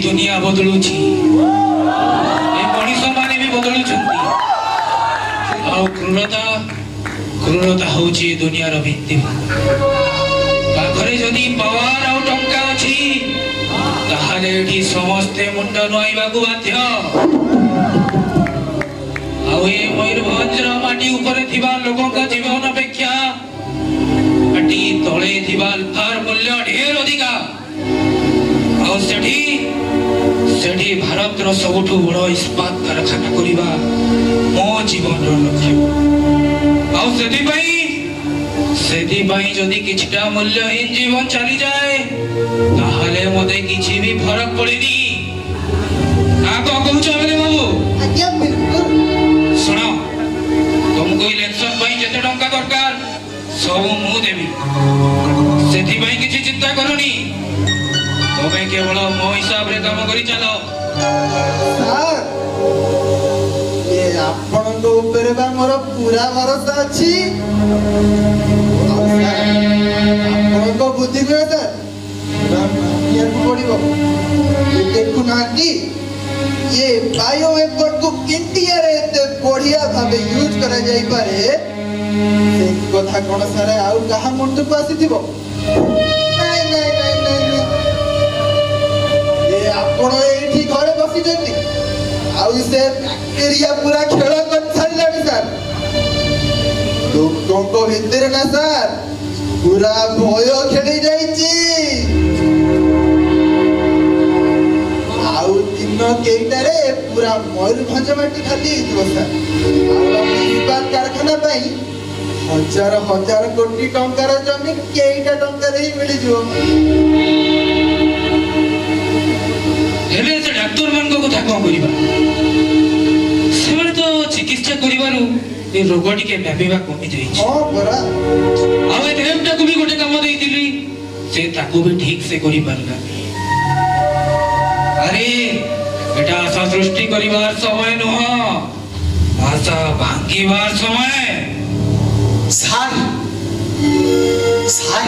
दुनिया बदलुची ए मनीष माने भी बदलुचंती आ क्रूरता क्रूरता होची दुनिया रो भित्ति पाखरे जदी पावर आ टंका अछि ताहाले एठी समस्ते मुंड नोइबा को बाध्य आ ए मयूरभंज रो माटी ऊपर थिबा लोगों का जीवन अपेक्षा माटी तळे थिबा अल्फार मूल्य ढेर अधिका आ सेठी भारत रो सबुठु बड़ इस्पात कारखाना करिबा मो जीवन रो लक्ष्य आ सेठी भाई जदी किछटा मूल्यहीन जीवन चली जाए ताहाले मते किछि भी फरक पड़ेनी आ को कहउछ बले बाबू आज्ञा बिल्कुल सुनो तुमको इलेक्शन भाई जते टंका दरकार सब मु देबी सेठी भाई किछि चिंता करनी तमे केवल मो हिसाब रे काम करी चलो सर ये आपण को ऊपर बा मोर पूरा भरोसा अछि आपण को बुद्धि को सर ये पड़िबो ये देखु ना कि ये बायो एफर्ट को इंडिया रे एते बढ़िया भाबे यूज करा जाई पारे से कथा कोन सारे आउ कहा मुंड को आसीथिबो नहीं नहीं नहीं नहीं ये आपण एठी घरे बसी जंती आउ से बैक्टीरिया पूरा खेल कर छाड़लानी सर लोगों को भितर ना सर पूरा भय खेली जाईची आउ दिन केइटारे पूरा मयूरभंज माटी खाली हिजो सर आउ इस्पात कारखाना पई हजार हजार कोटी टंकार जमीन केइटा टंका रे मिली जो हेले से डॉक्टर मान को कथा कोन करिबा सेमन तो चिकित्सा करिबारु ए रोगटी के व्यापीबा कमी जाई छै हां बरा आवे देवटा को भी गोटे काम देइतिली से ताको भी ठीक से करि पारला अरे बेटा आशा सृष्टि करिवार समय नह आशा भांगीवार समय सार सार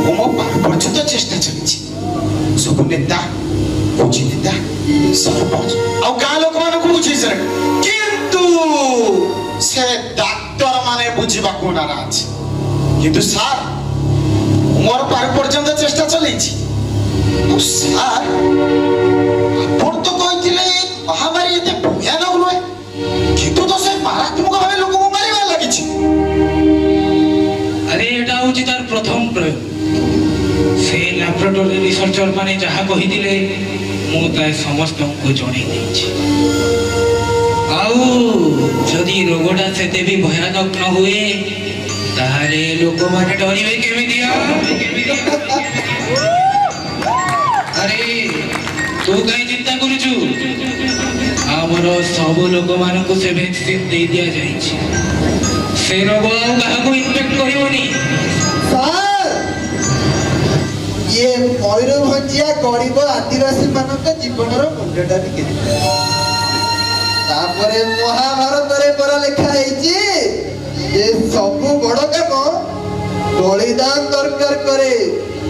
ओमो पार पर्यंत चेष्टा चलिछि सब नेता कुछ नेता सरपंच और गाँ लोक मान को बुझे सर किंतु से डॉक्टर माने बुझिबा को नाराज किंतु सार मोर पार पर्यंत चेष्टा चलिछि तो सार आपण तो कहिथिले महामारी एते भयानक नय किंतु तो से मारात्मक भावे लोक को मारिबा लागिछि अरे एटा होची तार प्रथम प्रयोग से लैबोरेटरी रिसर्चर माने जहा कहि दिले मु ताय समस्त को जणै देछि आउ जदी रोगटा सेते भी भयानक न हुए तारे लोक माने डरिबे केमितिया अरे तू कहीं चिंता करूछु हमर सब लोक मान को से वैक्सीन दे दिया जाई छी से रोग आउ काहा को इन्फेक्ट करिवनी सर ये मयूरभंजिया गरीब आदिवासी मानक जीवन रो मूल्यटा टिके तापरे महाभारत रे पर लिखा हैछि ये सब बड़ काम बलिदान दरकार करे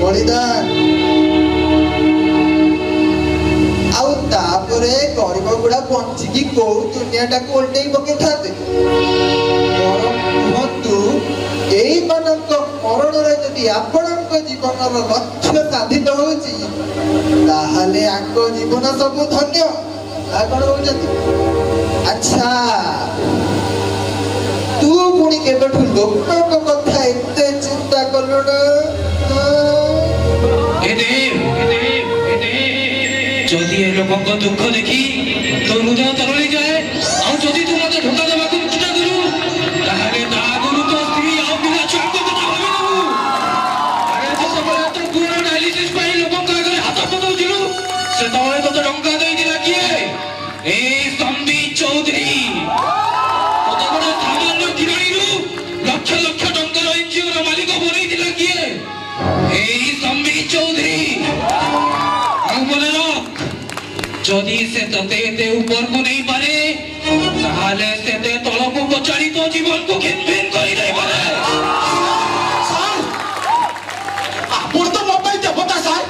बलिदान आउ तापरे गरीब गुडा बंची की को दुनियाटा को उल्टेई पके थाते परंतु एई मानक मरण रे जदि आपनक जीवन रो लक्ष्य साधित होउची ताहाले आको जीवन सब धन्य आ कोन होउचती अच्छा तू पुणी केबेठु लोकक कथा एते चिंता करलो ना ए देव जदि ए लोगों को दुख देखी तो हृदय तरली जाए और जदि तू मते धोखा देबा को चिंता करू ताहाले ता गुरु तो स्त्री आ बिना चुप को भाबी नबू अरे तो सब तो पूरा डायलिसिस पाई लोगों का अगर हाथ पतो दिलु से तळे तो टंका देई दिला किए ए संबी चौधरी तो बड़ा सामान्य किराणीरू लक्ष लक्ष टंका रो एनजीओ रो मालिक बनै दिला किए ए संबी चौधरी आ बोले जदि से तते ते ऊपर को नहीं पारे ताहाले से ते तଳ को पचाड़ी तो जीवन को खिनभिन करि दे पारे सार आपण तो मोबाइल देवता सार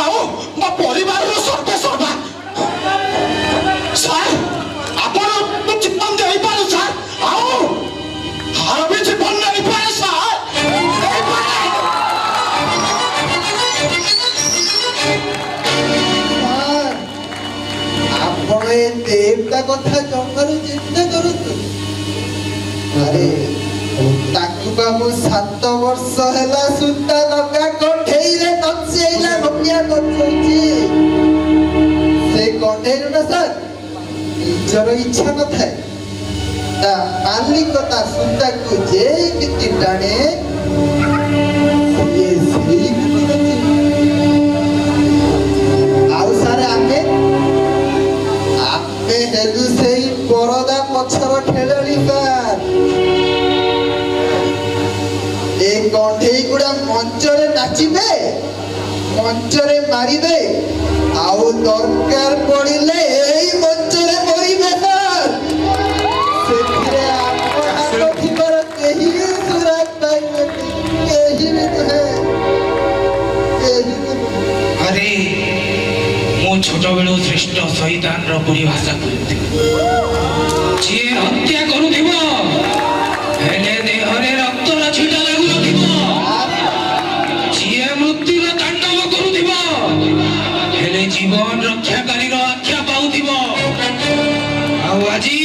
आओ मो परिवार रो सर्वस्व ଏ ଦେବତା କଥା ଜମାରୁ ଚିନ୍ତା କରନ୍ତୁ। ଆରେ ତାକୁ ବା ମୁଁ 7 ବର୍ଷ ହେଲା ସୂତା ଲଗା କଣ୍ଢେଇରେ ନଚେଇଲା ଭଳିଆ ନଚଉଛି। ସେ କଣ୍ଢେଇରୁ ନା ସାର୍ ନିଜର ଇଚ୍ଛା ନଥାଏ, ତା ମାଲିକ ତା ସୂତାକୁ ଯେମିତି ଟାଣେ ସିଏ ସେଇମିତି ନଚେ। ଆଉ ସାର୍ ଆମେ ହେଲୁ ସେଇ ପରଦା ପଛର ଖେଳାଳି ସାର୍। ଏ କଣ୍ଢେଇ ଗୁଡା ମଞ୍ଚରେ ନାଚିବେ, ମଞ୍ଚରେ ମାରିବେ, ଆଉ ଦରକାର ପଡିଲେ ଏଇ ମଞ୍ଚରେ ମରିବେ ସାର୍। ସେଥିରେ ଆମ ଥିବାର କେହି ସୁରାଗ ପାଇବେନି, କେହି ବି ନୁହେଁ, କେହି ବି ନୁହେଁ। ଆରେ ମୁଁ ଛୋଟବେଳୁ ଶ୍ରେଷ୍ଠ ଶୈତାନର ପରିଭାଷା କରୁଥିଲି। ଯିଏ ହତ୍ୟା କରୁଥିବ ହେଲେ ଦେହରେ ରକ୍ତର ଛିଟା ଲାଗୁନଥିବ, ଯିଏ ମୃତ୍ୟୁର ତାଣ୍ଡବ କରୁଥିବ ହେଲେ ଜୀବନ ରକ୍ଷାକାରୀର ଆଖ୍ୟା ପାଉଥିବ। ଆଉ ଆଜି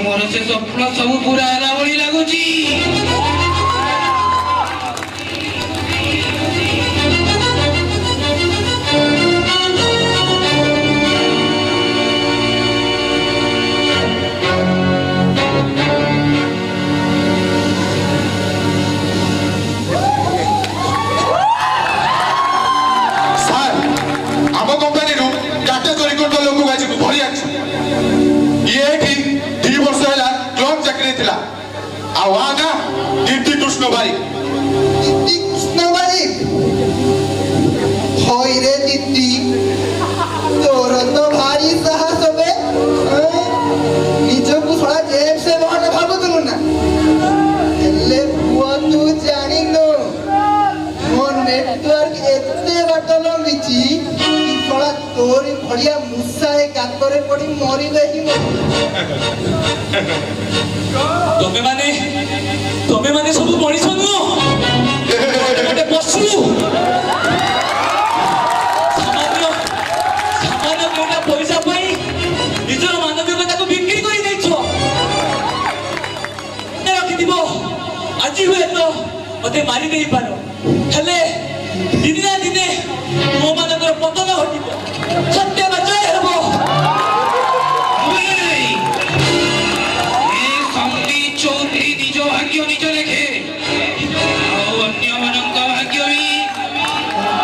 ମୋର ସେ ସ୍ୱପ୍ନ ସବୁ ପୁରା ହେଲା ଭଳି ଲାଗୁଛି। ତୋରି ଭଳିଆ ମୂଷାଏ ଗାତରେ ପଡି ମରିବେ ହିଁ। ତମେ ମାନେ ସବୁ ମଣିଷ ନୁହଁ, ଗୋଟେ ପଶୁ। ସାମାନ୍ୟ କୋଉଟା ପଇସା ପାଇଁ ନିଜର ମାନବିକତାକୁ ବିକ୍ରି କରି ଦେଇଛ। ରଖିଥିବ ଆଜି ହୁଏତ ମତେ ମାରି ଦେଇପାର, ହେଲେ ଦିନେ ନା ଦିନେ ମୋ ମାନଙ୍କର ପତନ ଘଟିବ, ସତ୍ୟ ବିଜୟ ହେବ। ଚୌଧୁରୀ ନିଜ ଭାଗ୍ୟ ନିଜ ଲେଖେ, ଆଉ ଅନ୍ୟମାନଙ୍କ ଭାଗ୍ୟ ବି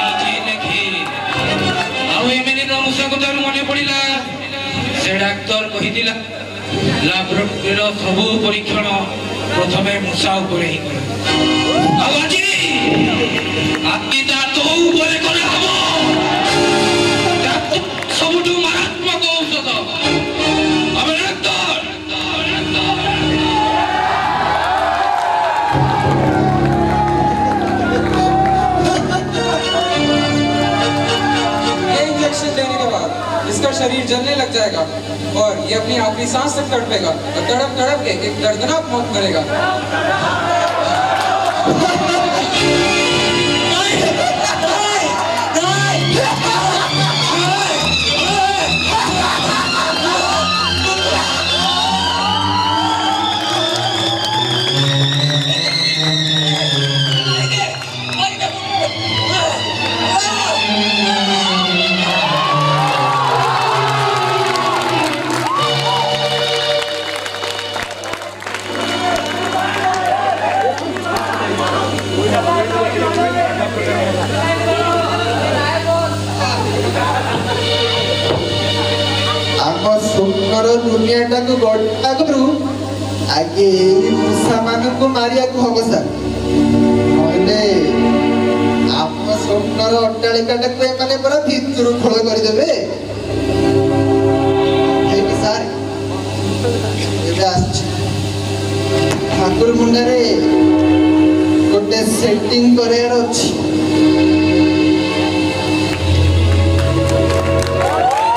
ନିଜେ ଲେଖେ। ଆଉ ଏମିତିର ମୂଷା କଥାରୁ ମନେ ପଡିଲା, ସେ ଡାକ୍ତର କହିଥିଲା ଲାବୋରେଟୋରୀର ସବୁ ପରୀକ୍ଷଣ ପ୍ରଥମେ ମୂଷା ଉପରେ ହିଁ କରେ। ଆଉ ଆଜି ତା ତୋ ଉପରେ କରାହବ ସବୁଠୁ ମାରାତ୍ମକ ଔଷଧ। ଆମେ ଡାକ୍ତର देने के बाद इसका शरीर जलने लग जाएगा और ये अपनी आखिरी सांस तक तड़पेगा और तड़प तड़प के एक दर्दनाक मौत मरेगा। ଦୁନିଆଟାକୁ ଗଢିବା ଆଗରୁ ଆଗେ ଏଇ ମୂଷା ମାନଙ୍କୁ ମାରିବାକୁ ହବ ସାର୍, ନହେଲେ ଆମ ସ୍ୱପ୍ନର ଅଟ୍ଟାଳିକାଟାକୁ ଏମାନେ ପୁରା ଭିତରୁ ଖୋଳ କରିଦେବେ। ସାର୍ ଏବେ ଆସିଛି ଠାକୁର ମୁଣ୍ଡରେ ଗୋଟେ ସେଟିଂ କରିବାର ଅଛି।